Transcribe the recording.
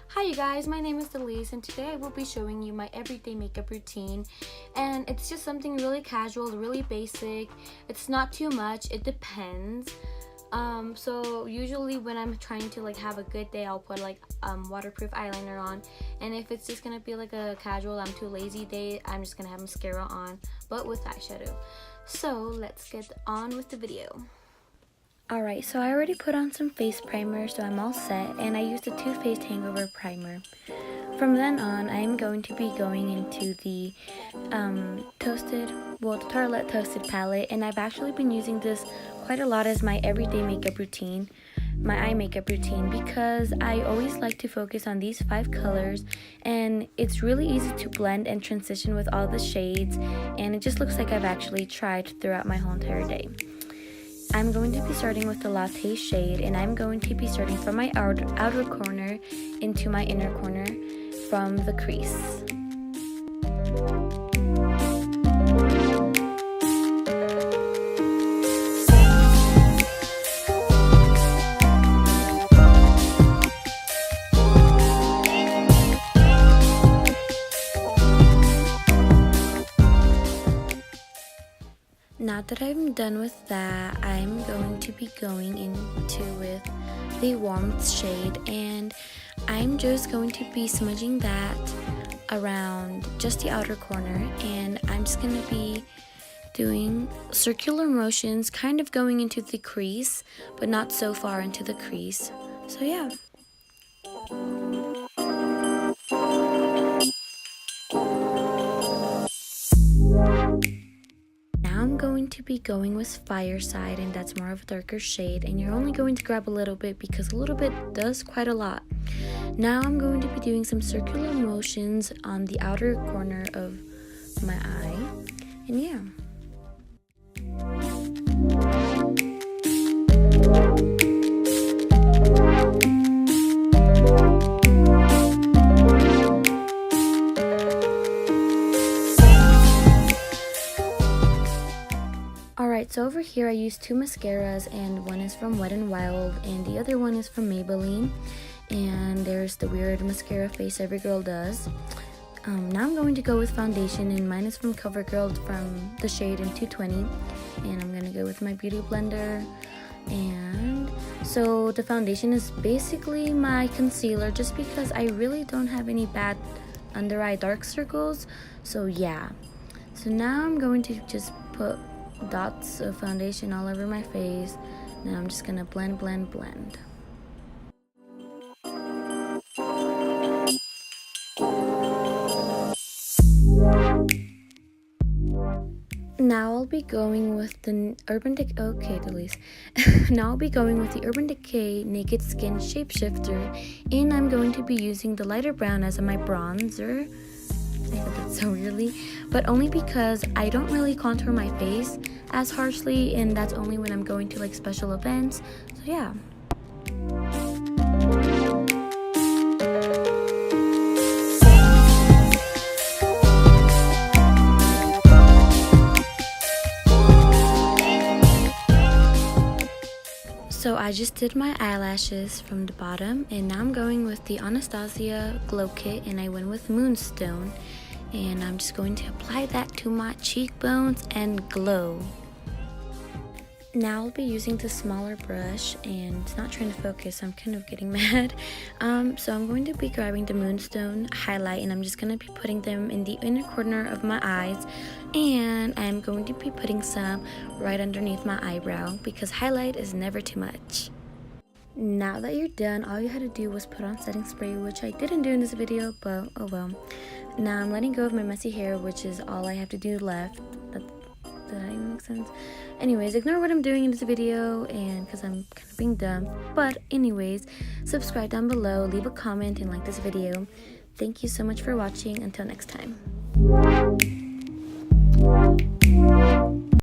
Hi you guys, my name is Elise and today I will be showing you my everyday makeup routine, and it's just something really casual, really basic. It's not too much, it depends. So usually when I'm trying to have a good day, I'll put waterproof eyeliner on, and if it's just gonna be like a casual, I'm too lazy day, I'm just gonna have mascara on but with eyeshadow. So let's get on with the video. Alright, so I already put on some face primer, so I'm all set, and I used the Too Faced Hangover Primer. From then on, I am going to be going into the Tartelette Toasted Palette, and I've actually been using this quite a lot as my everyday makeup routine, my eye makeup routine, because I always like to focus on these 5 colors, and it's really easy to blend and transition with all the shades, and it just looks like I've actually tried throughout my whole entire day. I'm going to be starting with the Latte shade, and I'm going to be starting from my outer corner into my inner corner from the crease. Now that I'm done with that, I'm going to be going into with the Warmth shade, and I'm just going to be smudging that around just the outer corner, and I'm just going to be doing circular motions, kind of going into the crease, but not so far into the crease. So yeah. I'm going to be going with Fireside, and that's more of a darker shade, and you're only going to grab a little bit because a little bit does quite a lot. Now I'm going to be doing some circular motions on the outer corner of my eye, and yeah. Alright, so over here I used 2 mascaras, and one is from Wet n Wild and the other one is from Maybelline, and there's the weird mascara face every girl does. Now I'm going to go with foundation, and mine is from CoverGirl from the shade in 220, and I'm going to go with my beauty blender. And so the foundation is basically my concealer, just because I really don't have any bad under eye dark circles, so yeah. So now I'm going to just put dots of foundation all over my face. Now I'm just gonna blend. Now I'll be going with the Now I'll be going with the Urban Decay Naked Skin Shapeshifter, and I'm going to be using the lighter brown as my bronzer. I said that so weirdly, but only because I don't really contour my face as harshly, and that's only when I'm going to special events, so yeah. So I just did my eyelashes from the bottom, and now I'm going with the Anastasia Glow Kit, and I went with Moonstone, and I'm just going to apply that to my cheekbones and glow. Now I'll be using the smaller brush, and it's not trying to focus, I'm kind of getting mad. So I'm going to be grabbing the Moonstone highlight, and I'm just going to be putting them in the inner corner of my eyes, and I'm going to be putting some right underneath my eyebrow, because highlight is never too much. Now that you're done, all you had to do was put on setting spray, which I didn't do in this video, but oh well. Now I'm letting go of my messy hair, which is all I have to do left. Did that even make sense? Anyways, ignore what I'm doing in this video, and because I'm kind of being dumb. But anyways, subscribe down below, leave a comment, and like this video. Thank you so much for watching. Until next time.